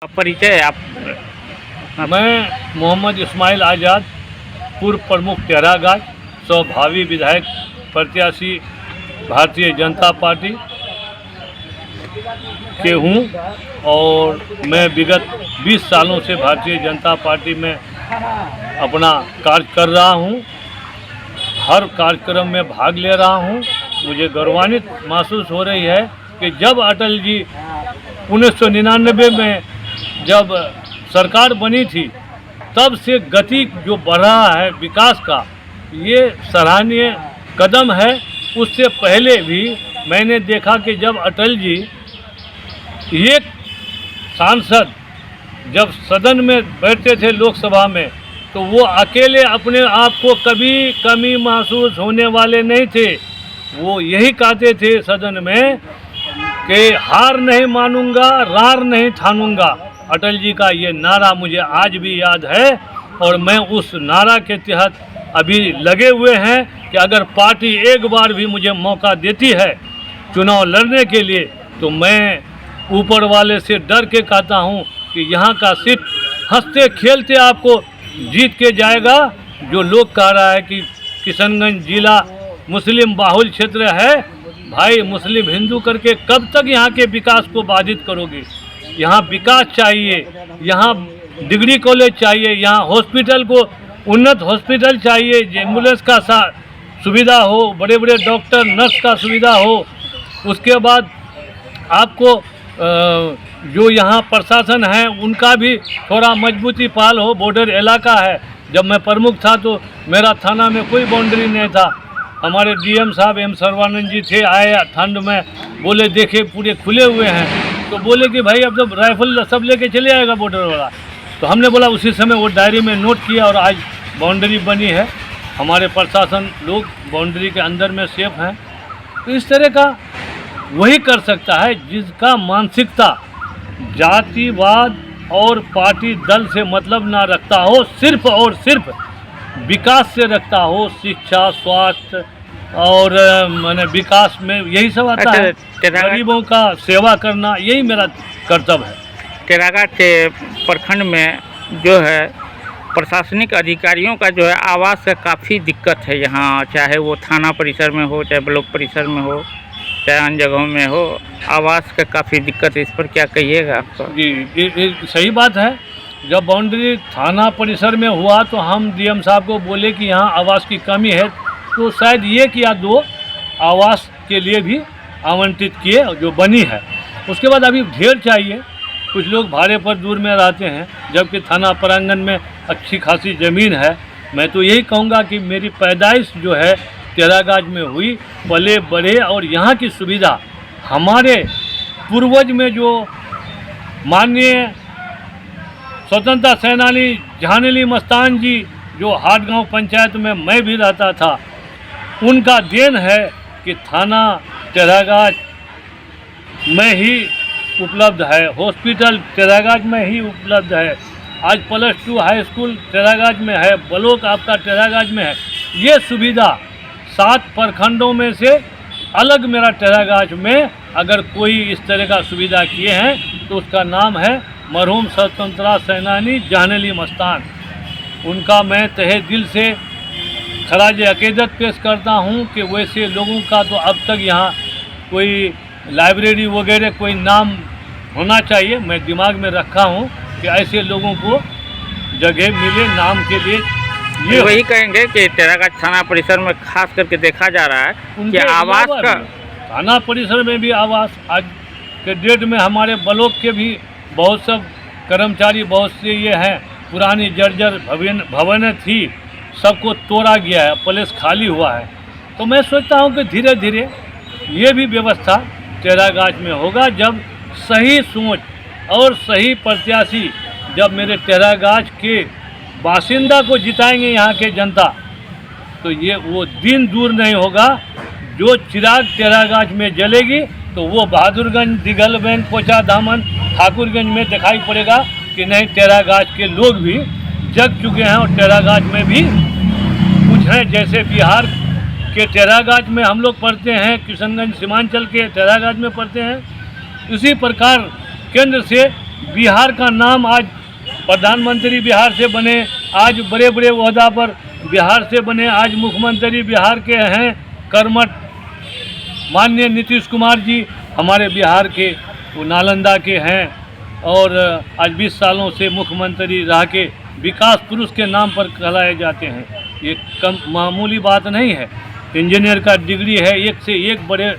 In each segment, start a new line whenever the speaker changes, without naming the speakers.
परिचय आप।
मैं मोहम्मद इस्माइल आज़ाद, पूर्व प्रमुख टेरागाज, भावी विधायक प्रत्याशी भारतीय जनता पार्टी के हूँ और मैं विगत 20 सालों से भारतीय जनता पार्टी में अपना कार्य कर रहा हूँ। हर कार्यक्रम में भाग ले रहा हूँ। मुझे गौरवान्वित महसूस हो रही है कि जब अटल जी 1999 में जब सरकार बनी थी तब से गति जो बढ़ रहा है विकास का, ये सराहनीय कदम है। उससे पहले भी मैंने देखा कि जब अटल जी एक सांसद जब सदन में बैठते थे लोकसभा में, तो वो अकेले अपने आप को कभी कमी महसूस होने वाले नहीं थे। वो यही कहते थे सदन में कि हार नहीं मानूंगा, रार नहीं ठानूंगा। अटल जी का ये नारा मुझे आज भी याद है और मैं उस नारा के तहत अभी लगे हुए हैं कि अगर पार्टी एक बार भी मुझे मौका देती है चुनाव लड़ने के लिए, तो मैं ऊपर वाले से डर के कहता हूँ कि यहाँ का सीट हंसते खेलते आपको जीत के जाएगा। जो लोग कह रहा है कि किशनगंज जिला मुस्लिम बाहुल क्षेत्र है, भाई मुस्लिम हिंदू करके कब तक यहाँ के विकास को बाधित करोगे? यहाँ विकास चाहिए, यहाँ डिग्री कॉलेज चाहिए, यहाँ हॉस्पिटल को उन्नत हॉस्पिटल चाहिए, एम्बुलेंस का सुविधा हो, बड़े बड़े डॉक्टर नर्स का सुविधा हो। उसके बाद आपको जो यहाँ प्रशासन है उनका भी थोड़ा मजबूती पाल हो। बॉर्डर इलाका है। जब मैं प्रमुख था तो मेरा थाना में कोई बाउंड्री नहीं था। हमारे डीएम साहब एम सर्वानंद जी थे, आए ठंड में, बोले देखे पूरे खुले हुए हैं, तो बोले कि भाई अब जब राइफल सब लेके चले आएगा बॉर्डर वाला। तो हमने बोला उसी समय वो डायरी में नोट किया और आज बाउंड्री बनी है। हमारे प्रशासन लोग बाउंड्री के अंदर में सेफ हैं। तो इस तरह का वही कर सकता है जिसका मानसिकता जातिवाद और पार्टी दल से मतलब ना रखता हो, सिर्फ और सिर्फ विकास से रखता हो। शिक्षा, स्वास्थ्य और मैंने विकास में यही सब आता है। गरीबों का सेवा करना यही मेरा कर्तव्य है।
टेरागाज के प्रखंड में जो है प्रशासनिक अधिकारियों का जो है आवास का काफ़ी दिक्कत है यहाँ, चाहे वो थाना परिसर में हो, चाहे ब्लॉक परिसर में हो, चाहे अन्य जगहों में हो, आवास का काफ़ी दिक्कत है। इस पर क्या कहिएगा आपको?
जी, ये सही बात है। जब बाउंड्री थाना परिसर में हुआ तो हम डीएम साहब को बोले कि यहाँ आवास की कमी है, तो शायद 1 या 2 आवास के लिए भी आवंटित किए जो बनी है। उसके बाद अभी ढेर चाहिए। कुछ लोग भाड़े पर दूर में रहते हैं, जबकि थाना प्रांगण में अच्छी खासी ज़मीन है। मैं तो यही कहूँगा कि मेरी पैदाइश जो है टेरागाज में हुई, पले बढ़े और यहाँ की सुविधा हमारे पूर्वज में जो माननीय स्वतंत्रता सेनानी जहानली मस्तान जी जो हाटगांव पंचायत में मैं भी रहता था, उनका देन है कि थाना टेरागाज में ही उपलब्ध है, हॉस्पिटल टेरागाज में ही उपलब्ध है, आज +2 हाई स्कूल टेरागाज में है, ब्लॉक आपका टेरागाज में है। ये सुविधा 7 प्रखंडों में से अलग मेरा टेरागाज में अगर कोई इस तरह का सुविधा किए हैं तो उसका नाम है मरहूम स्वतंत्रता सेनानी जहानली मस्तान। उनका मैं तहे दिल से खराज अकीदत पेश करता हूं कि वैसे लोगों का तो अब तक यहाँ कोई लाइब्रेरी वगैरह कोई नाम होना चाहिए। मैं दिमाग में रखा हूं कि ऐसे लोगों को जगह मिले नाम के लिए। ये
वही कहेंगे कि टेरागाज थाना परिसर में खास करके देखा जा रहा है कि आवास का,
थाना परिसर में भी आवास, आज के डेट में हमारे ब्लॉक के भी बहुत सब कर्मचारी, बहुत से ये हैं, पुरानी जर्जर भवन थी, सबको तोड़ा गया है, प्लेस खाली हुआ है। तो मैं सोचता हूँ कि धीरे धीरे ये भी व्यवस्था टेरागाज में होगा। जब सही सोच और सही प्रत्याशी जब मेरे टेरागाज के बासिंदा को जिताएंगे यहाँ के जनता, तो ये वो दिन दूर नहीं होगा जो चिराग टेरागाज में जलेगी तो वो बहादुरगंज, दिगलबैन, पोचा दामन, ठाकुरगंज में दिखाई पड़ेगा कि नहीं, टेरागाज के लोग भी जग चुके हैं और टेरागाज में भी कुछ हैं। जैसे बिहार के टेरागाज में हम लोग पढ़ते हैं, किशनगंज सीमांचल के टेरागाज में पढ़ते हैं, इसी प्रकार केंद्र से बिहार का नाम आज प्रधानमंत्री बिहार से बने, आज बड़े बड़े ओहदा पर बिहार से बने, आज मुख्यमंत्री बिहार के हैं कर्मठ माननीय नीतीश कुमार जी हमारे बिहार के, वो नालंदा के हैं और आज 20 सालों से मुख्यमंत्री रह के विकास पुरुष के नाम पर कहलाए जाते हैं। ये कम मामूली बात नहीं है। इंजीनियर का डिग्री है, एक से एक बड़े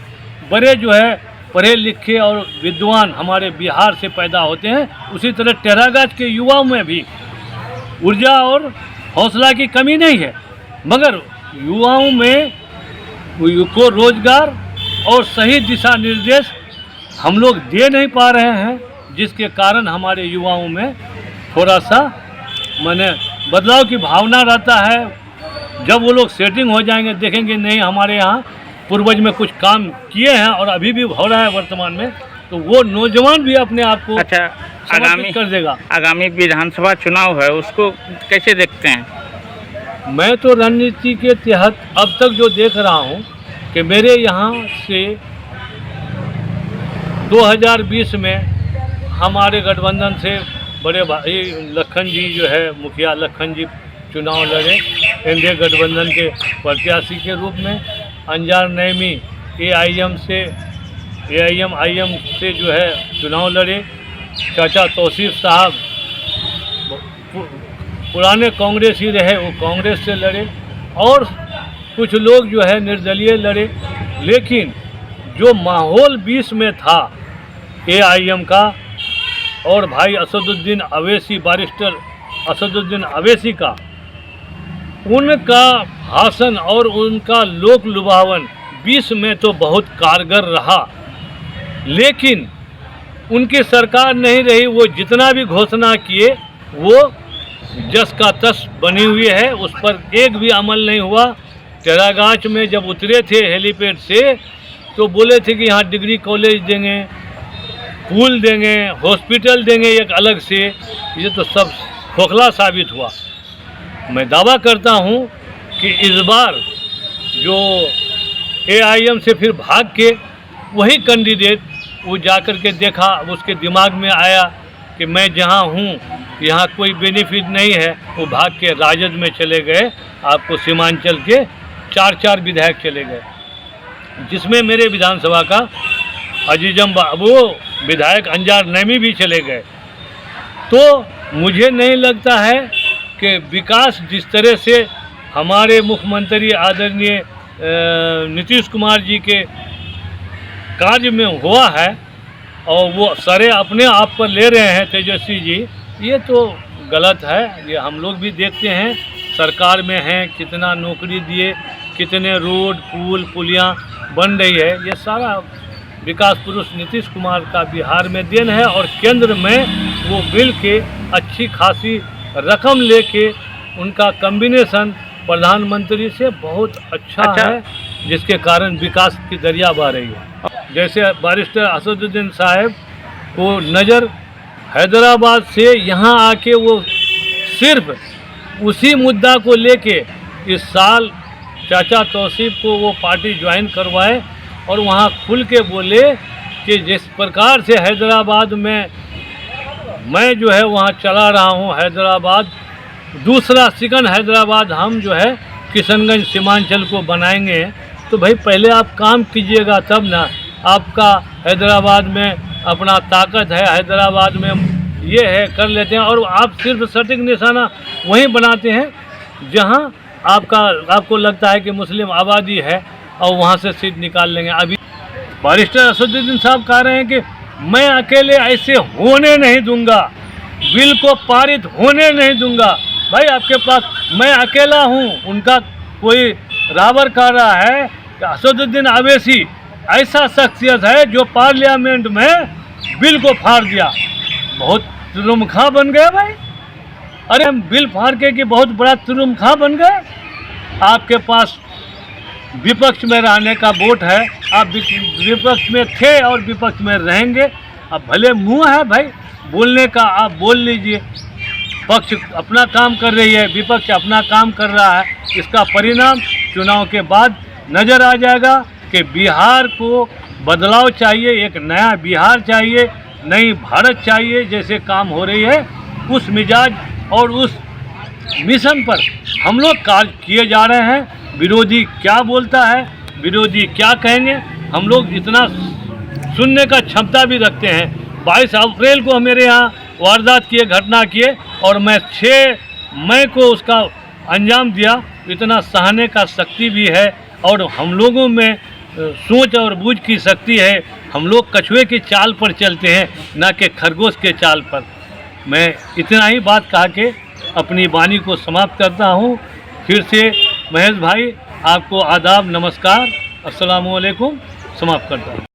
बड़े जो है पढ़े लिखे और विद्वान हमारे बिहार से पैदा होते हैं। उसी तरह टेरागाज के युवाओं में भी ऊर्जा और हौसला की कमी नहीं है, मगर युवाओं में को रोजगार और सही दिशा निर्देश हम लोग दे नहीं पा रहे हैं, जिसके कारण हमारे युवाओं में थोड़ा सा माने बदलाव की भावना रहता है। जब वो लोग सेटिंग हो जाएंगे, देखेंगे नहीं हमारे यहाँ पूर्वज में कुछ काम किए हैं और अभी भी हो रहा है वर्तमान में, तो वो नौजवान भी अपने आप को
अच्छा, आगामी
कर देगा।
आगामी विधानसभा चुनाव है, उसको कैसे देखते हैं?
मैं तो रणनीति के तहत अब तक जो देख रहा हूँ कि मेरे यहाँ से 2020 में हमारे गठबंधन से बड़े भाई लखन जी जो है मुखिया लखन जी चुनाव लड़े एनडीए गठबंधन के प्रत्याशी के रूप में। अंजार नईमी एआईएम से जो है चुनाव लड़े। चाचा तौसीफ साहब पुराने कांग्रेस ही रहे, वो कांग्रेस से लड़े और कुछ लोग जो है निर्दलीय लड़े। लेकिन जो माहौल 20 में था एआईएम का और भाई असदुद्दीन अवैसी, बैरिस्टर असदुद्दीन अवैसी का, उनका भाषण और उनका लोक लुभावन 20 में तो बहुत कारगर रहा, लेकिन उनकी सरकार नहीं रही। वो जितना भी घोषणा किए वो जस का तस बनी हुई है, उस पर एक भी अमल नहीं हुआ। टेरागाछ में जब उतरे थे हेलीपैड से तो बोले थे कि यहाँ डिग्री कॉलेज देंगे, पुल देंगे, हॉस्पिटल देंगे एक अलग से। ये तो सब खोखला साबित हुआ। मैं दावा करता हूँ कि इस बार जो एआईएम से फिर भाग के वही कैंडिडेट वो जाकर के देखा, उसके दिमाग में आया कि मैं जहाँ हूँ यहाँ कोई बेनिफिट नहीं है, वो भाग के राजद में चले गए। आपको सीमांचल के 4 विधायक चले गए, जिसमें मेरे विधानसभा का अजीजम बाबू विधायक अंजार नईमी भी चले गए। तो मुझे नहीं लगता है कि विकास जिस तरह से हमारे मुख्यमंत्री आदरणीय नीतीश कुमार जी के कार्य में हुआ है और वो सारे अपने आप पर ले रहे हैं तेजस्वी जी, ये तो गलत है। ये हम लोग भी देखते हैं सरकार में हैं, कितना नौकरी दिए, कितने रोड पुल पुलियाँ बन रही है। ये सारा विकास पुरुष नीतीश कुमार का बिहार में देन है और केंद्र में वो मिल के अच्छी खासी रकम लेके उनका कॉम्बिनेशन प्रधानमंत्री से बहुत अच्छा है, जिसके कारण विकास की दरिया बह रही है। जैसे बैरिस्टर असदुद्दीन साहब को नज़र हैदराबाद से यहाँ आके वो सिर्फ उसी मुद्दा को लेके इस साल चाचा तौसीफ को वो पार्टी ज्वाइन करवाए और वहाँ खुल के बोले कि जिस प्रकार से हैदराबाद में मैं जो है वहाँ चला रहा हूँ, हैदराबाद दूसरा सेकंड हैदराबाद हम जो है किशनगंज सीमांचल को बनाएंगे। तो भाई पहले आप काम कीजिएगा तब ना। आपका हैदराबाद में अपना ताकत है, हैदराबाद में ये है कर लेते हैं और आप सिर्फ सटीक निशाना वहीं बनाते हैं जहां आपको लगता है कि मुस्लिम आबादी है और वहां से सीट निकाल लेंगे। अभी बैरिस्टर असदुद्दीन साहब कह रहे हैं कि मैं अकेले ऐसे होने नहीं दूंगा, बिल को पारित होने नहीं दूंगा। भाई आपके पास मैं अकेला हूं, उनका कोई रावर कह रहा है कि असदुद्दीन अवैसी ऐसा शख्सियत है जो पार्लियामेंट में बिल को फाड़ दिया। बहुत तुरुमखा बन गए भाई। अरे हम बिल फाड़ के कि बहुत बड़ा तुरुमखा बन गए। आपके पास विपक्ष में रहने का वोट है, आप विपक्ष में थे और विपक्ष में रहेंगे। अब भले मुंह है भाई बोलने का, आप बोल लीजिए। पक्ष अपना काम कर रही है, विपक्ष अपना काम कर रहा है। इसका परिणाम चुनाव के बाद नज़र आ जाएगा कि बिहार को बदलाव चाहिए, एक नया बिहार चाहिए। नई भारत चाहिए जैसे काम हो रही है, उस मिजाज और उस मिशन पर हम लोग कार्य किए जा रहे हैं। विरोधी क्या बोलता है, विरोधी क्या कहेंगे, हम लोग इतना सुनने का क्षमता भी रखते हैं। 22 अप्रैल को मेरे यहाँ वारदात किए, घटना किए, और मैं 6 मई को उसका अंजाम दिया। इतना सहने का शक्ति भी है, और हम लोगों में सोच और बूझ की शक्ति है। हम लोग कछुए की चाल पर चलते हैं, ना कि खरगोश के चाल पर। मैं इतना ही बात कहा के अपनी वाणी को समाप्त करता हूँ। फिर से महेश भाई, आपको आदाब, नमस्कार, अस्सलाम वालेकुम, समाप्त करता हूँ।